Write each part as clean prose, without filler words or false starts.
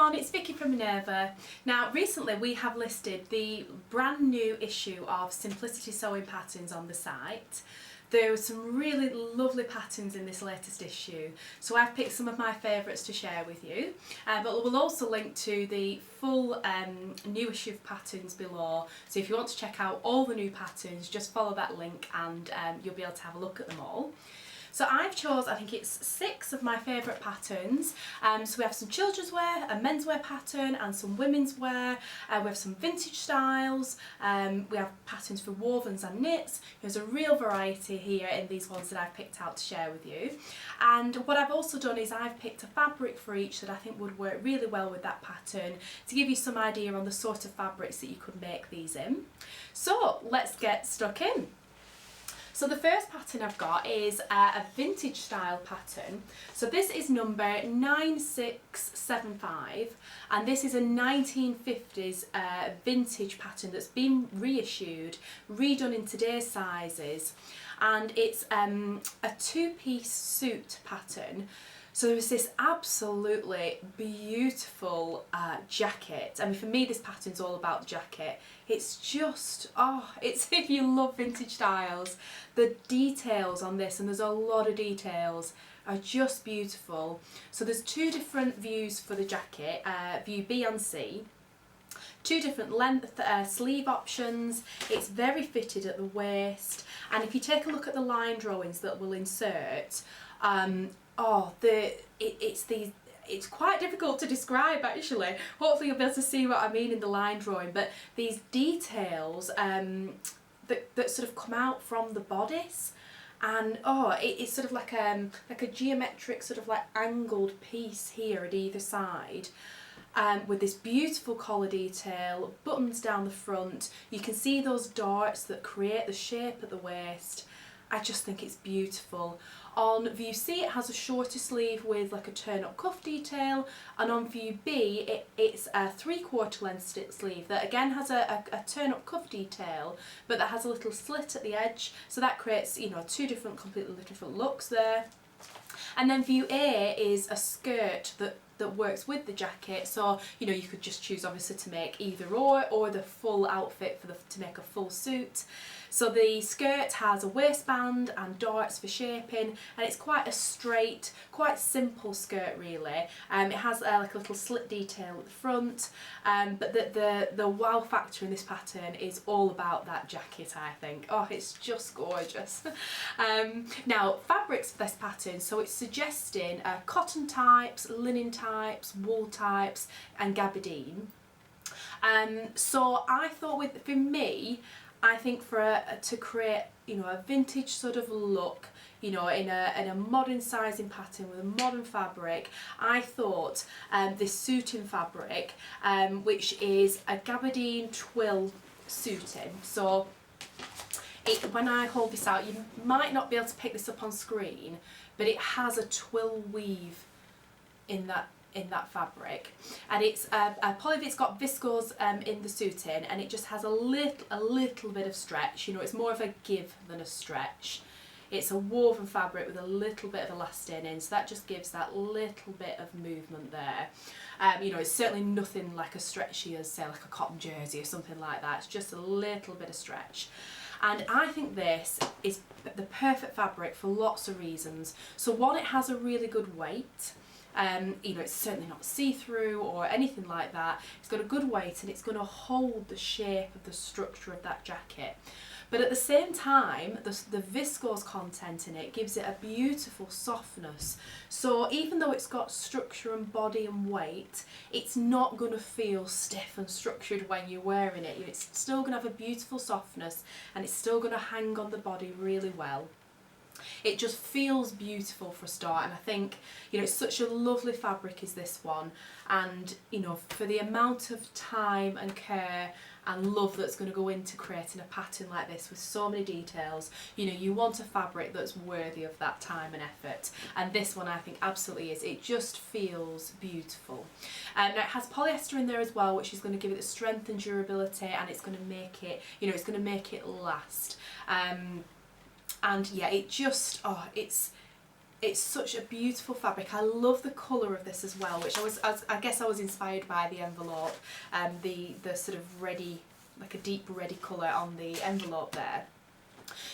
everyone, it's Vicki from Minerva. Now recently we have listed the brand new issue of Simplicity Sewing Patterns on the site. There are some really lovely patterns in this latest issue, so I've picked some of my favourites to share with you, but we'll also link to the full new issue of patterns below, so if you want to check out all the new patterns just follow that link and you'll be able to have a look at them all. So I've chose, I think it's 6 of my favourite patterns. So we have some children's wear, a menswear pattern and some women's wear. We have some vintage styles, we have patterns for wovens and knits. There's a real variety here in these ones that I've picked out to share with you. And what I've also done is I've picked a fabric for each that I think would work really well with that pattern to give you some idea on the sort of fabrics that you could make these in. So let's get stuck in. So the first pattern I've got is a vintage style pattern. So this is number 9675 and this is a 1950s vintage pattern that's been reissued, redone in today's sizes, and it's a 2-piece suit pattern. So there's this absolutely beautiful jacket. I mean, for me this pattern's all about the jacket. It's just, it's if you love vintage styles, the details on this, and there's a lot of details, are just beautiful. So there's 2 different views for the jacket, view B and C. 2 different length sleeve options. It's very fitted at the waist, and if you take a look at the line drawings that we'll insert, it's quite difficult to describe actually. Hopefully you'll be able to see what I mean in the line drawing, but these details that sort of come out from the bodice, and it's sort of like a geometric sort of like angled piece here at either side. With this beautiful collar detail, buttons down the front, you can see those darts that create the shape at the waist. I just think it's beautiful. On view C it has a shorter sleeve with like a turn-up cuff detail, and on view B it's a 3/4 length sleeve that again has a turn-up cuff detail, but that has a little slit at the edge, so that creates, you know, 2 completely different looks there. And then view A is a skirt that works with the jacket, so you know you could just choose obviously to make either or the full outfit to make a full suit. So the skirt has a waistband and darts for shaping, and it's quite a straight, quite simple skirt really. It has like a little slit detail at the front, but the wow factor in this pattern is all about that jacket, I think. It's just gorgeous. Now fabrics for this pattern, so it's suggesting cotton types, linen types, wool types and gabardine. So I thought for me, I think to create, you know, a vintage sort of look, you know, in a modern sizing pattern with a modern fabric, I thought this suiting fabric, which is a gabardine twill suiting. So when I hold this out, you might not be able to pick this up on screen, but it has a twill weave in that fabric, and it's it's got viscose in the suiting, and it just has a little bit of stretch. You know, it's more of a give than a stretch. It's a woven fabric with a little bit of elastin in, so that just gives that little bit of movement there. You know, it's certainly nothing like as stretchy as say like a cotton jersey or something like that. It's just a little bit of stretch. And I think this is the perfect fabric for lots of reasons. So one, it has a really good weight. You know, it's certainly not see-through or anything like that. It's got a good weight and it's going to hold the shape of the structure of that jacket. But at the same time, the viscose content in it gives it a beautiful softness. So even though it's got structure and body and weight, it's not going to feel stiff and structured when you're wearing it. It's still going to have a beautiful softness, and it's still going to hang on the body really well. It just feels beautiful for a start, and I think, you know, it's such a lovely fabric is this one, and you know, for the amount of time and care and love that's going to go into creating a pattern like this with so many details, you know, you want a fabric that's worthy of that time and effort, and this one I think absolutely is. It just feels beautiful. Now it has polyester in there as well, which is going to give it the strength and durability, and it's going to make it, you know, it's going to make it last. And yeah, it just, it's such a beautiful fabric. I love the colour of this as well, which I guess I was inspired by the envelope, the sort of reddy, like a deep reddy colour on the envelope there.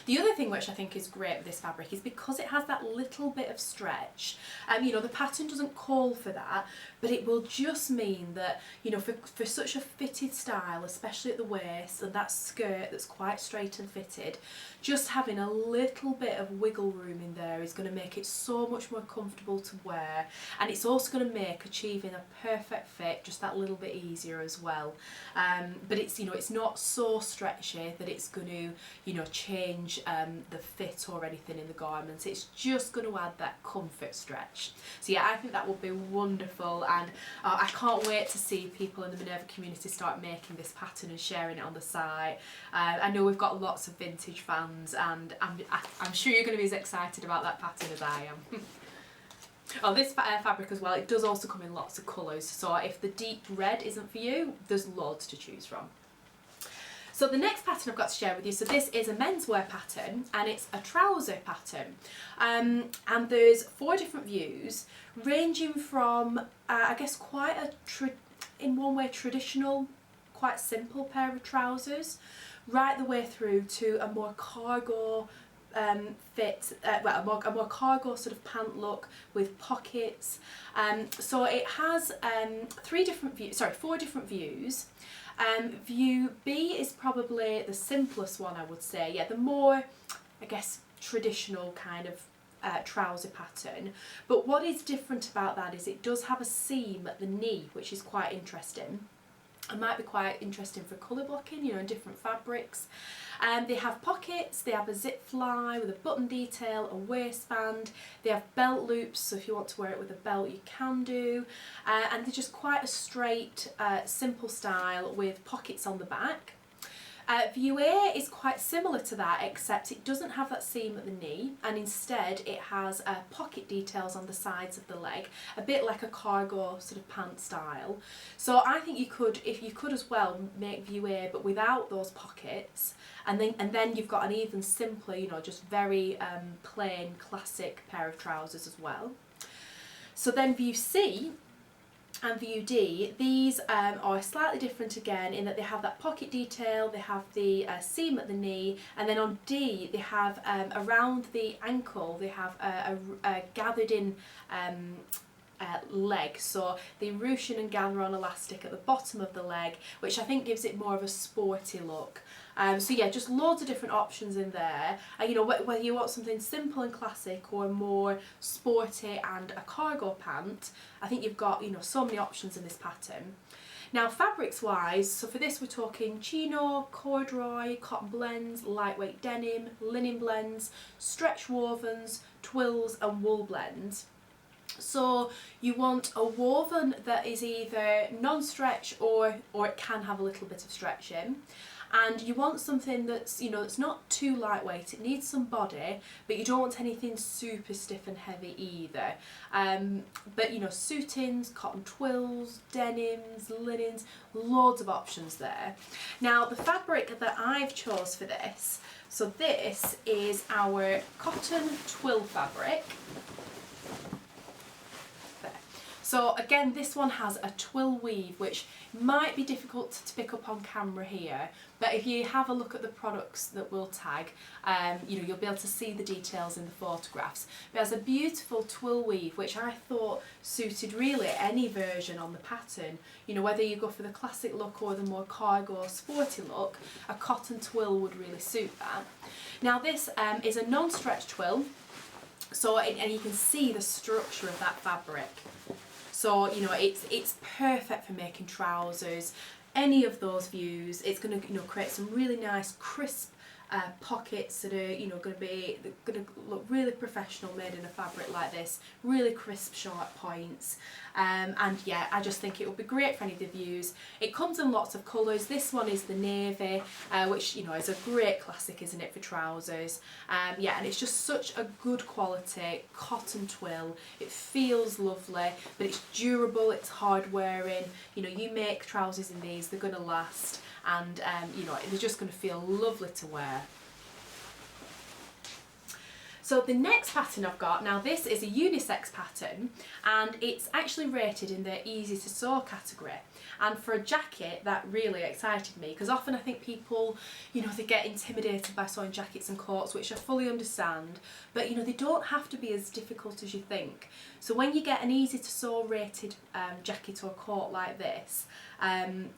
The other thing which I think is great with this fabric is because it has that little bit of stretch. You know, the pattern doesn't call for that, but it will just mean that, you know, for such a fitted style, especially at the waist, and that skirt that's quite straight and fitted, just having a little bit of wiggle room in there is going to make it so much more comfortable to wear, and it's also going to make achieving a perfect fit just that little bit easier as well. But it's, you know, it's not so stretchy that it's going to, you know, change the fit or anything in the garments. It's just going to add that comfort stretch. So yeah, I think that will be wonderful, and I can't wait to see people in the Minerva community start making this pattern and sharing it on the site. I know we've got lots of vintage fans, and I'm sure you're going to be as excited about that pattern as I am. Oh, this fabric as well, it does also come in lots of colours, so if the deep red isn't for you, there's loads to choose from. So the next pattern I've got to share with you, so this is a menswear pattern, and it's a trouser pattern, and there's 4 different views ranging from I guess quite a in one way traditional, quite simple pair of trousers, right the way through to a more cargo fit, well, a more cargo sort of pant look with pockets. So it has 4 different views. View B is probably the simplest one, I would say. Yeah, the more, I guess, traditional kind of trouser pattern. But what is different about that is it does have a seam at the knee, which is quite interesting. It might be quite interesting for colour blocking, you know, in different fabrics. They have pockets, they have a zip fly with a button detail, a waistband, they have belt loops, so if you want to wear it with a belt you can do, and they're just quite a straight, simple style with pockets on the back. View A is quite similar to that, except it doesn't have that seam at the knee, and instead it has pocket details on the sides of the leg, a bit like a cargo sort of pant style. So I think you could, if you could as well, make View A but without those pockets, and then you've got an even simpler, you know, just very plain classic pair of trousers as well. So then View C and View D, these are slightly different again in that they have that pocket detail, they have the seam at the knee, and then on D they have around the ankle they have a gathered in leg, so they ruche in and gather on elastic at the bottom of the leg, which I think gives it more of a sporty look. So yeah, just loads of different options in there. You know, whether you want something simple and classic or more sporty and a cargo pant, I think you've got, you know, so many options in this pattern. Now fabrics wise, so for this we're talking chino, corduroy, cotton blends, lightweight denim, linen blends, stretch wovens, twills and wool blends. So you want a woven that is either non-stretch or it can have a little bit of stretch in. And you want something that's, you know, that's not too lightweight, it needs some body, but you don't want anything super stiff and heavy either. But you know, suitings, cotton twills, denims, linens, loads of options there. Now the fabric that I've chose for this, so this is our cotton twill fabric. So again, this one has a twill weave, which might be difficult to pick up on camera here, but if you have a look at the products that we'll tag, you know, you'll be able to see the details in the photographs. But it has a beautiful twill weave, which I thought suited really any version on the pattern. You know, whether you go for the classic look or the more cargo sporty look, a cotton twill would really suit that. Now this is a non-stretch twill, so and you can see the structure of that fabric. So, you know, it's perfect for making trousers, any of those views. It's going to, you know, create some really nice crisp pockets that are, you know, going to look really professional made in a fabric like this. Really crisp, sharp points. And yeah, I just think it would be great for any of the views. It comes in lots of colours. This one is the navy, which, you know, is a great classic, isn't it, for trousers. Yeah, and it's just such a good quality cotton twill. It feels lovely, but it's durable, it's hard wearing. You know, you make trousers in these, they're going to last, and you know, they're just going to feel lovely to wear. So the next pattern I've got, now this is a unisex pattern, and it's actually rated in the easy to sew category. And for a jacket, that really excited me, because often I think people, you know, they get intimidated by sewing jackets and coats, which I fully understand, but you know, they don't have to be as difficult as you think. So when you get an easy to sew rated jacket or coat like this,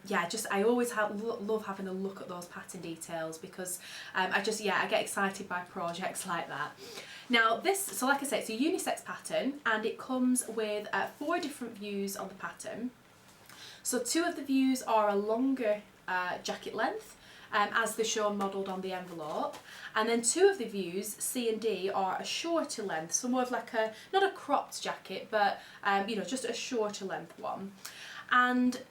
yeah, I always love having a look at those pattern details, because I get excited by projects like that. Now this, so like I said, it's a unisex pattern, and it comes with 4 different views on the pattern. So 2 of the views are a longer jacket length, as they're shown modelled on the envelope, and then 2 of the views, C and D, are a shorter length, so more of like not a cropped jacket, but you know, just a shorter length one. And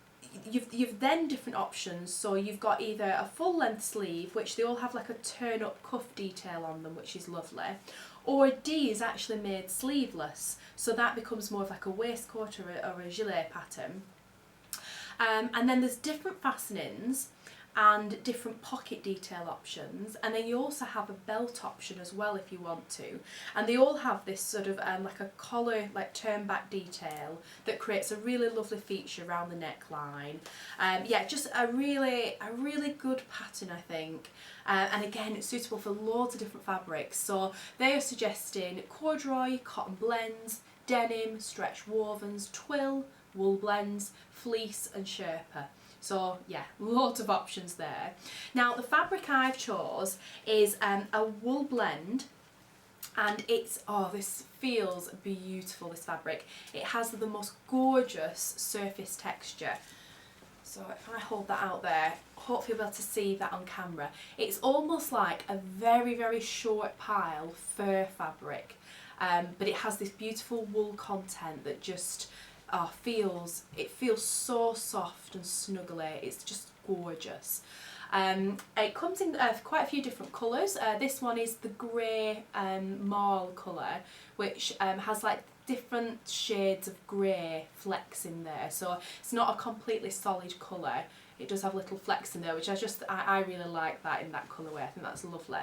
you've then different options, so you've got either a full length sleeve, which they all have like a turn up cuff detail on them, which is lovely, or D is actually made sleeveless, so that becomes more of like a waistcoat or a gilet pattern. And then there's different fastenings and different pocket detail options, and then you also have a belt option as well if you want to, and they all have this sort of like a collar, like turn back detail that creates a really lovely feature around the neckline. Yeah, just a really good pattern, I think. And again, it's suitable for loads of different fabrics, so they are suggesting corduroy, cotton blends, denim, stretch wovens, twill, wool blends, fleece and sherpa. So yeah, lots of options there. Now the fabric I've chose is a wool blend, and it's, oh, this feels beautiful, this fabric. It has the most gorgeous surface texture. So if I hold that out there, hopefully you'll be able to see that on camera. It's almost like a very short pile fur fabric, but it has this beautiful wool content that just it feels so soft and snuggly. It's just gorgeous. It comes in quite a few different colours. This one is the grey marl colour, which has like different shades of grey flecks in there, so it's not a completely solid colour. It does have little flecks in there, which I really like that in that colourway. I think that's lovely.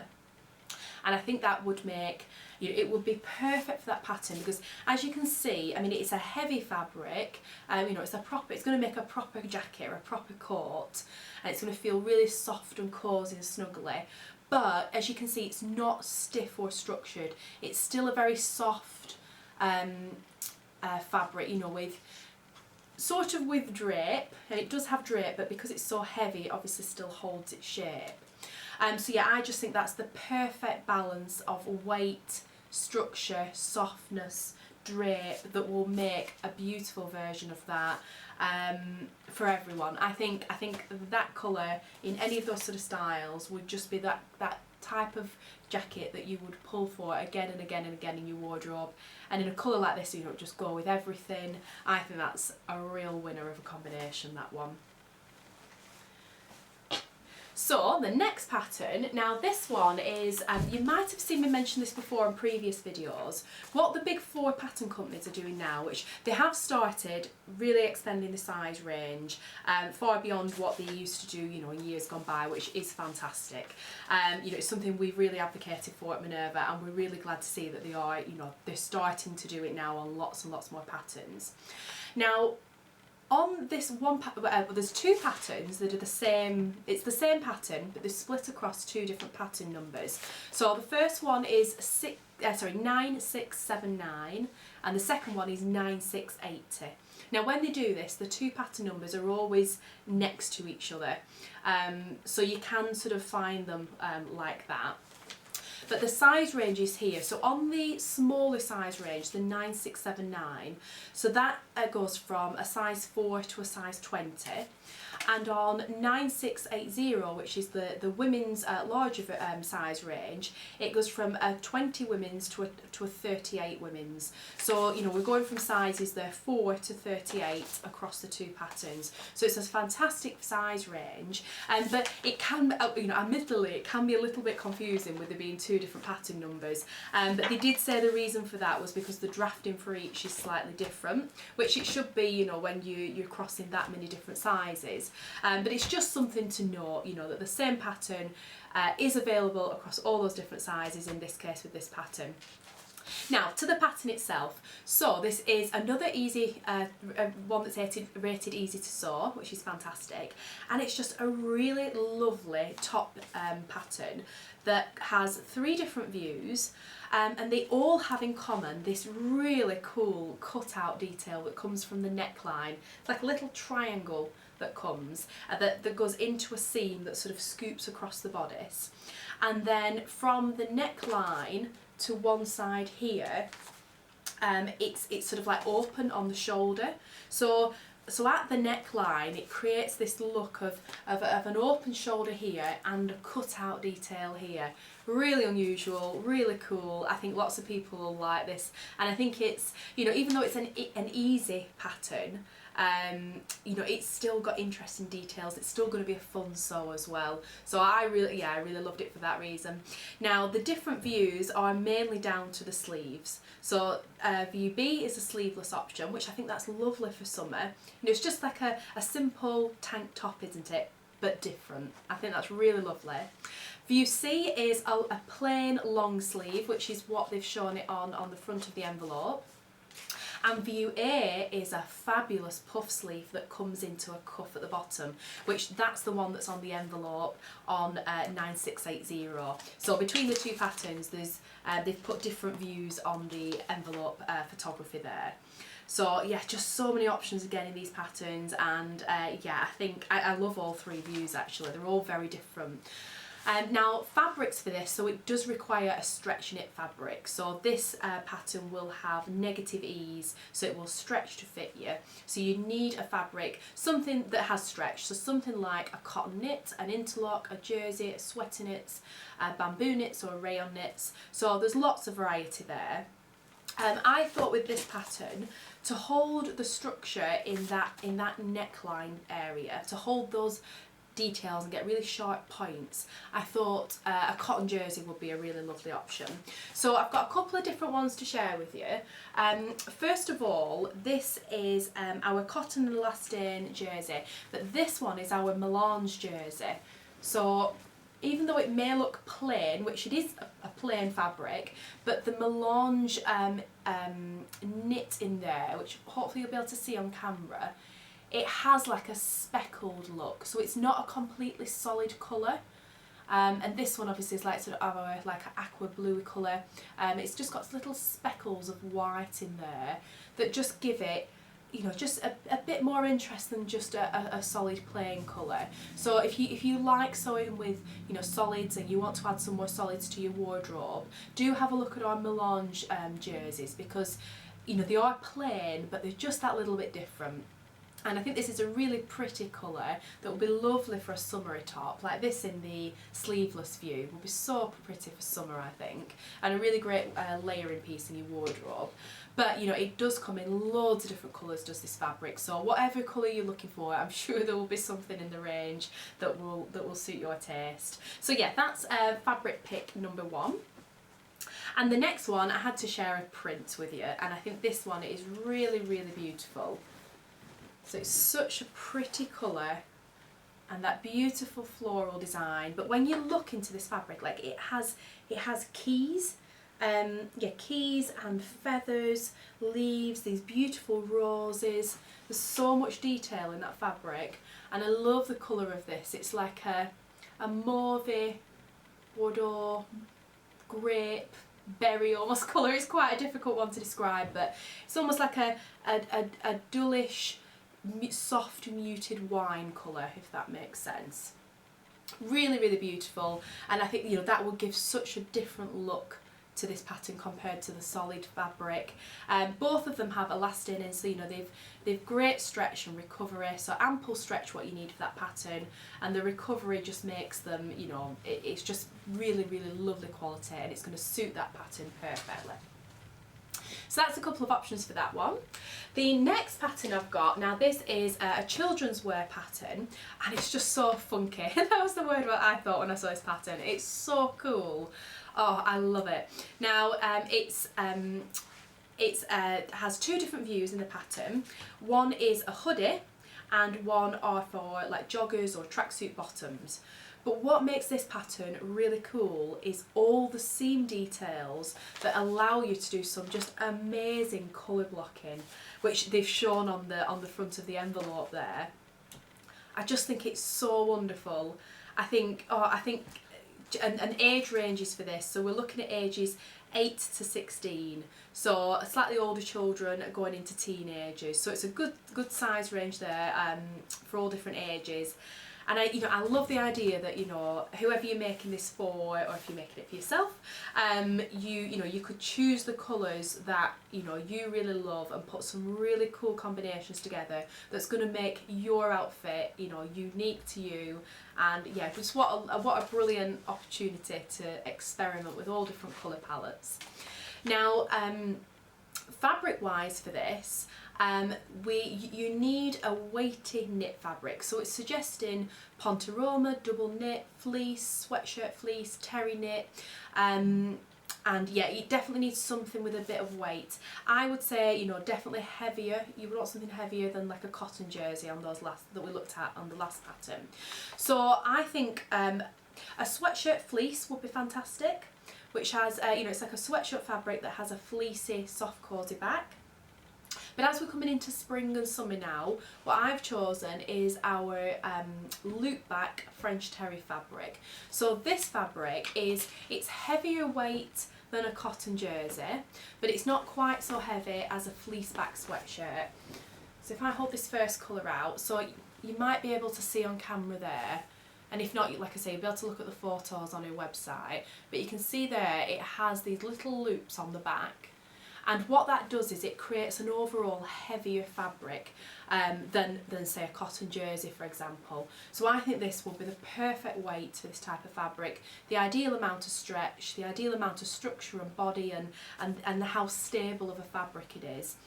And I think that would make, you know, it would be perfect for that pattern, because as you can see, I mean, it's a heavy fabric, you know, it's going to make a proper jacket or a proper coat, and it's going to feel really soft and cosy and snuggly. But as you can see, it's not stiff or structured. It's still a very soft fabric, you know, with sort of with drape, and it does have drape, but because it's so heavy, it obviously still holds its shape. So yeah, I just think that's the perfect balance of weight, structure, softness, drape that will make a beautiful version of that for everyone. I think that colour in any of those sort of styles would just be that type of jacket that you would pull for again and again and again in your wardrobe. And in a colour like this, you don't just go with everything. I think that's a real winner of a combination, that one. So the next pattern, now this one is, you might have seen me mention this before in previous videos, what the big 4 pattern companies are doing now, which they have started really extending the size range far beyond what they used to do, you know, in years gone by, which is fantastic. You know, it's something we've really advocated for at Minerva, and we're really glad to see that they are, you know, they're starting to do it now on lots and lots more patterns. Now, on this one, there's 2 patterns that are the same, it's the same pattern, but they're split across 2 different pattern numbers. So the first one is 9679, and the second one is 9680. Now when they do this, the 2 pattern numbers are always next to each other, so you can sort of find them like that. But the size range is here. So on the smaller size range, the 9679, so that goes from a size 4 to a size 20. And on 9680, which is the women's larger size range, it goes from a 20 women's to a 38 women's. So, you know, we're going from sizes there 4 to 38 across the 2 patterns. So it's a fantastic size range, but it can, you know, admittedly, it can be a little bit confusing with there being 2 2 different pattern numbers, but they did say the reason for that was because the drafting for each is slightly different, which it should be, you know, when you're crossing that many different sizes, but it's just something to note, you know, that the same pattern is available across all those different sizes, in this case with this pattern. Now, to the pattern itself. So this is another easy one that's rated easy to sew, which is fantastic, and it's just a really lovely top pattern that has 3 different views, and they all have in common this really cool cut-out detail that comes from the neckline. It's like a little triangle that comes that goes into a seam that sort of scoops across the bodice, and then from the neckline to one side here, it's sort of like open on the shoulder. So at the neckline, it creates this look of an open shoulder here and a cut-out detail here. Really unusual, really cool. I think lots of people will like this, and I think it's, you know, even though it's an easy pattern, you know, it's still got interesting details. It's still going to be a fun sew as well. So I really loved it for that reason. Now, the different views are mainly down to the sleeves. So view B is a sleeveless option, which I think that's lovely for summer. You know, it's just like a simple tank top, isn't it? But different. I think that's really lovely. View C is a plain long sleeve, which is what they've shown it on the front of the envelope. And view A is a fabulous puff sleeve that comes into a cuff at the bottom, which that's the one that's on the envelope on 9680. So between the 2 patterns, there's they've put different views on the envelope photography there. So yeah, just so many options again in these patterns, and yeah, I think I love all 3 views actually. They're all very different. Now, fabrics for this, so it does require a stretch knit fabric. So this pattern will have negative ease, so it will stretch to fit you. So you need a fabric, something that has stretch, so something like a cotton knit, an interlock, a jersey, a sweater knits, bamboo knits or rayon knits. So there's lots of variety there. I thought with this pattern, to hold the structure in that neckline area, to hold those details and get really sharp points, I thought a cotton jersey would be a really lovely option. So I've got a couple of different ones to share with you. First of all, this is our cotton and elastane jersey, but this one is our melange jersey. So even though it may look plain, which it is a plain fabric, but the melange knit in there, which hopefully you'll be able to see on camera, it has like a speckled look, so it's not a completely solid colour. And this one obviously is like sort of like an aqua bluey colour. It's just got little speckles of white in there that just give it, you know, just a bit more interest than just a solid plain colour. So if you like sewing with, you know, solids and you want to add some more solids to your wardrobe, do have a look at our melange jerseys, because, you know, they are plain but they're just that little bit different. And I think this is a really pretty colour that will be lovely for a summery top, like this in the sleeveless view. Will be so pretty for summer, I think, and a really great layering piece in your wardrobe. But, you know, it does come in loads of different colours, does this fabric, so whatever colour you're looking for, I'm sure there will be something in the range that will suit your taste. So yeah, that's fabric pick number 1. And the next one, I had to share a print with you, and I think this one is really, really beautiful. So it's such a pretty colour and that beautiful floral design. But when you look into this fabric, like it has keys, keys and feathers, leaves, these beautiful roses. There's so much detail in that fabric, and I love the colour of this. It's like a mauve, Bordeaux, grape, berry almost colour. It's quite a difficult one to describe, but it's almost like a dullish, soft muted wine colour, if that makes sense. Really, really beautiful, and I think, you know, that will give such a different look to this pattern compared to the solid fabric. Both of them have elastane in, so, you know, they've great stretch and recovery, so ample stretch what you need for that pattern, and the recovery just makes them, you know, it's just really, really lovely quality, and it's going to suit that pattern perfectly. So that's a couple of options for that one. The next pattern I've got, now this is a children's wear pattern, and it's just so funky. That was the word what I thought when I saw this pattern. It's so cool. Oh, I love it. Now it has two different views in the pattern. One is a hoodie and one are for like joggers or tracksuit bottoms. But what makes this pattern really cool is all the seam details that allow you to do some just amazing colour blocking, which they've shown on the front of the envelope there. I just think it's so wonderful. I think and age ranges for this, so we're looking at ages 8 to 16, so slightly older children are going into teenagers, so it's a good size range there for all different ages. And I love the idea that, you know, whoever you're making this for, or if you're making it for yourself, you could choose the colours that, you know, you really love and put some really cool combinations together that's going to make your outfit, you know, unique to you. And yeah, just what a brilliant opportunity to experiment with all different colour palettes. Now, fabric wise for this, you need a weighted knit fabric, so it's suggesting Pontoroma, double knit, fleece, sweatshirt fleece, terry knit, and yeah, it definitely needs something with a bit of weight. I would say, you know, definitely heavier. You would want something heavier than like a cotton jersey on those last that we looked at on the last pattern. So I think a sweatshirt fleece would be fantastic, which has you know, it's like a sweatshirt fabric that has a fleecy, soft, cosy back. But as we're coming into spring and summer now, what I've chosen is our loop back French terry fabric. So this fabric it's heavier weight than a cotton jersey, but it's not quite so heavy as a fleece back sweatshirt. So if I hold this first colour out, so you might be able to see on camera there, and if not, like I say, you'll be able to look at the photos on our website, but you can see there it has these little loops on the back. And what that does is it creates an overall heavier fabric than say a cotton jersey, for example. So I think this will be the perfect weight for this type of fabric, the ideal amount of stretch, the ideal amount of structure and body, and how stable of a fabric it is.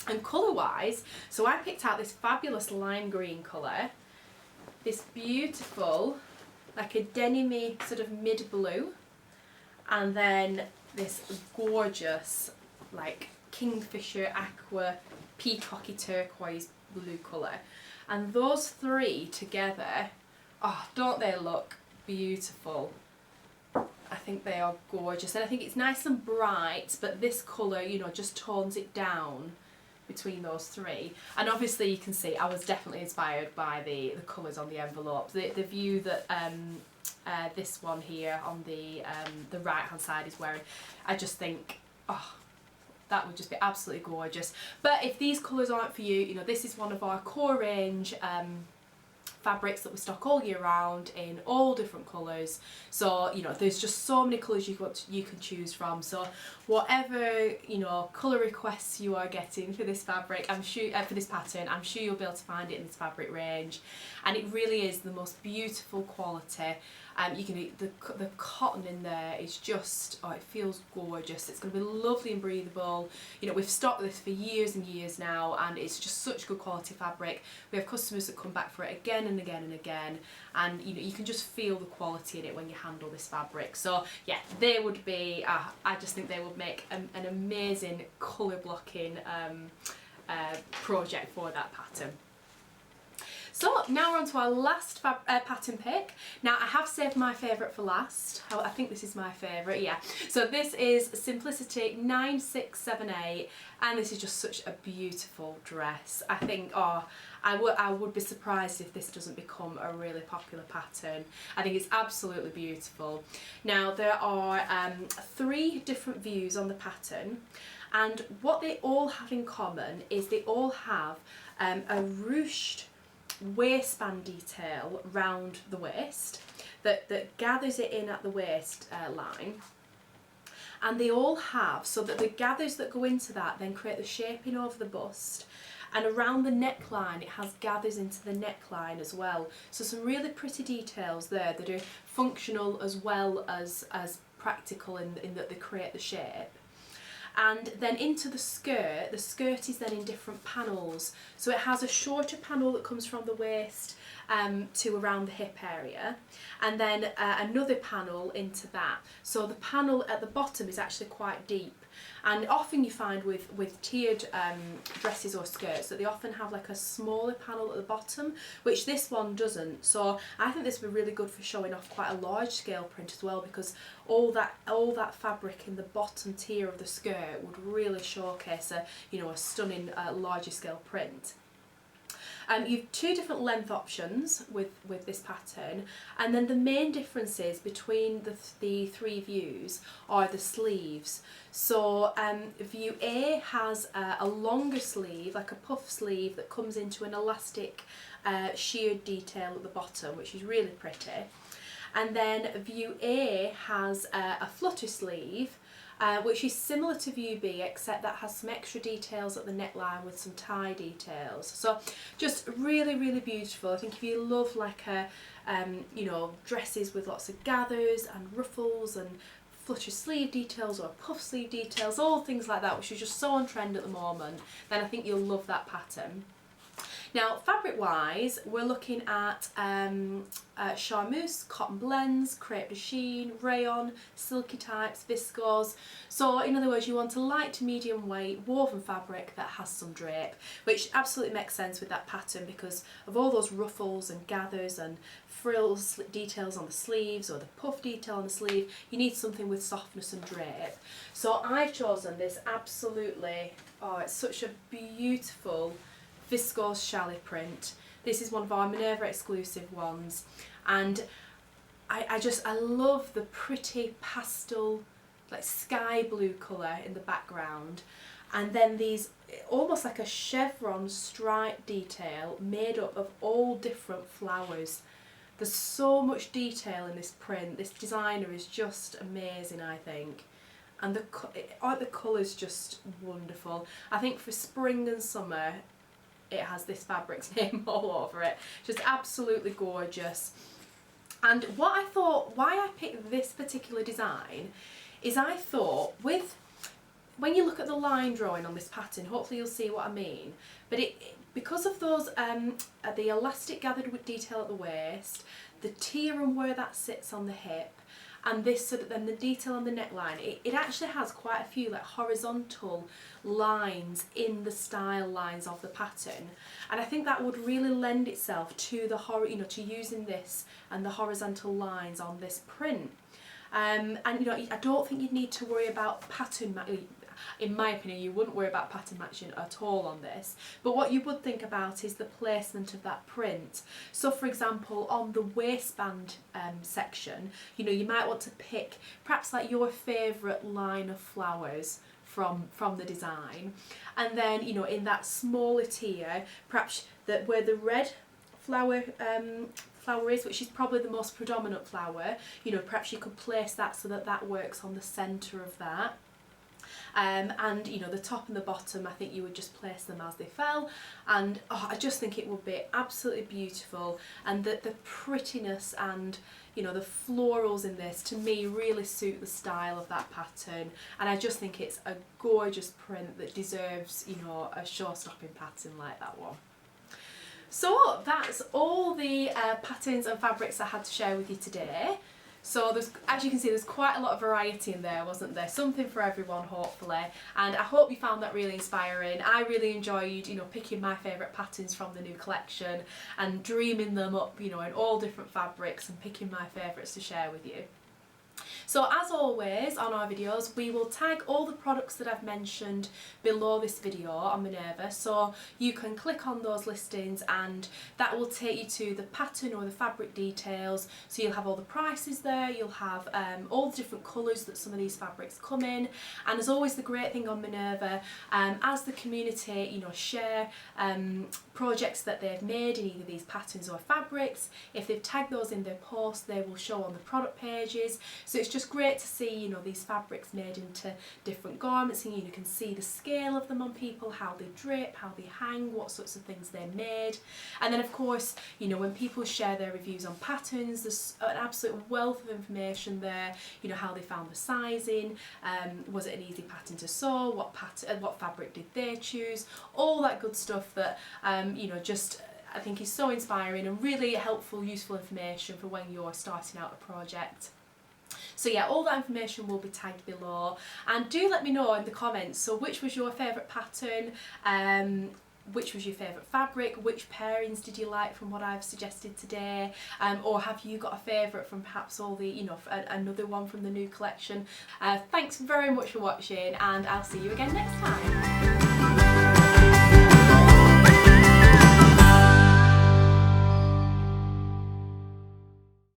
And colour wise, so I picked out this fabulous lime green colour, this beautiful like a denim-y sort of mid blue, and then this gorgeous like kingfisher aqua peacocky turquoise blue colour. And those three together, oh, don't they look beautiful? I think they are gorgeous, and I think it's nice and bright, but this colour, you know, just tones it down between those three. And obviously you can see I was definitely inspired by the colours on the envelope. The view that this one here on the right hand side is wearing, I just think, oh, that would just be absolutely gorgeous. But if these colours aren't for you, you know, this is one of our core range fabrics that we stock all year round in all different colours. So, you know, there's just so many colours you can choose from. So whatever, you know, colour requests you are getting for this fabric, I'm sure for this pattern, I'm sure you'll be able to find it in this fabric range. And it really is the most beautiful quality. You can the cotton in there is just, oh, it feels gorgeous. It's going to be lovely and breathable. You know, we've stocked this for years and years now, and it's just such good quality fabric. We have customers that come back for it again and again and again, and you know, you can just feel the quality in it when you handle this fabric. So yeah, they would be, I just think they would make an amazing colour blocking project for that pattern. So now we're on to our last pattern pick. Now I have saved my favourite for last. I think this is my favourite, yeah. So this is Simplicity 9678, and this is just such a beautiful dress. I think, oh, I would be surprised if this doesn't become a really popular pattern. I think it's absolutely beautiful. Now there are 3 different views on the pattern, and what they all have in common is they all have a ruched waistband detail round the waist that gathers it in at the waist line, and they all have, so that the gathers that go into that then create the shaping over the bust, and around the neckline it has gathers into the neckline as well. So some really pretty details there that are functional as well as practical in that they create the shape. And then into the skirt is then in different panels. So it has a shorter panel that comes from the waist to around the hip area, and then another panel into that. So the panel at the bottom is actually quite deep. And often you find with tiered dresses or skirts that they often have like a smaller panel at the bottom, which this one doesn't. So I think this would be really good for showing off quite a large scale print as well, because all that fabric in the bottom tier of the skirt would really showcase a stunning larger scale print. You've two different length options with this pattern, and then the main differences between the three views are the sleeves. So view A has a longer sleeve, like a puff sleeve, that comes into an elastic sheared detail at the bottom, which is really pretty. And then view A has a flutter sleeve, which is similar to view B, except that has some extra details at the neckline with some tie details. So just really, really beautiful. I think if you love like a, dresses with lots of gathers and ruffles and flutter sleeve details or puff sleeve details, all things like that, which is just so on trend at the moment, then I think you'll love that pattern. Now, fabric wise, we're looking at charmeuse, cotton blends, crepe de chine, rayon, silky types, viscose. So in other words, you want a light to medium weight woven fabric that has some drape, which absolutely makes sense with that pattern because of all those ruffles and gathers and frills details on the sleeves or the puff detail on the sleeve. You need something with softness and drape. So I've chosen this absolutely, it's such a beautiful viscose chalet print. This is one of our Minerva exclusive ones, and I love the pretty pastel, like sky blue colour in the background, and then these almost like a chevron stripe detail made up of all different flowers. There's so much detail in this print. This designer is just amazing, I think. And the colour's just wonderful. I think for spring and summer it has this fabric's name all over it. Just absolutely gorgeous. And what I thought, why I picked this particular design, is I thought when you look at the line drawing on this pattern, hopefully you'll see what I mean, but because of those the elastic gathered detail at the waist, the tier and where that sits on the hip, and this sort of then the detail on the neckline, it actually has quite a few like horizontal lines in the style lines of the pattern, and I think that would really lend itself to the to using this and the horizontal lines on this print. And I don't think you'd need to worry about pattern matching. In my opinion, you wouldn't worry about pattern matching at all on this, but what you would think about is the placement of that print. So for example, on the waistband section, you might want to pick perhaps like your favourite line of flowers from the design, and then in that smaller tier, perhaps where the red flower is, which is probably the most predominant flower, perhaps you could place that so that works on the centre of that. And the top and the bottom, I think you would just place them as they fell, and I just think it would be absolutely beautiful, and the prettiness and the florals in this to me really suit the style of that pattern, and I just think it's a gorgeous print that deserves a show-stopping pattern like that one. So that's all the patterns and fabrics I had to share with you today. So as you can see, there's quite a lot of variety in there, wasn't there? Something for everyone, hopefully. And I hope you found that really inspiring. I really enjoyed, picking my favourite patterns from the new collection and dreaming them up, in all different fabrics and picking my favourites to share with you. So as always on our videos, we will tag all the products that I've mentioned below this video on Minerva, so you can click on those listings and that will take you to the pattern or the fabric details. So you'll have all the prices there, you'll have all the different colours that some of these fabrics come in, and as always the great thing on Minerva, as the community share projects that they've made in either these patterns or fabrics, if they've tagged those in their post, they will show on the product pages, So it's just great to see, you know, these fabrics made into different garments, and you can see the scale of them on people, how they drape, how they hang, what sorts of things they're made. And then of course, you know, when people share their reviews on patterns, there's an absolute wealth of information there, you know, how they found the sizing, was it an easy pattern to sew, what fabric did they choose, all that good stuff that, you know, just I think is so inspiring and really helpful, useful information for when you're starting out a project. So yeah, all that information will be tagged below, and do let me know in the comments, so which was your favourite pattern, which was your favourite fabric, which pairings did you like from what I've suggested today, or have you got a favourite from perhaps all the, you know, another one from the new collection. Thanks very much for watching, and I'll see you again next time.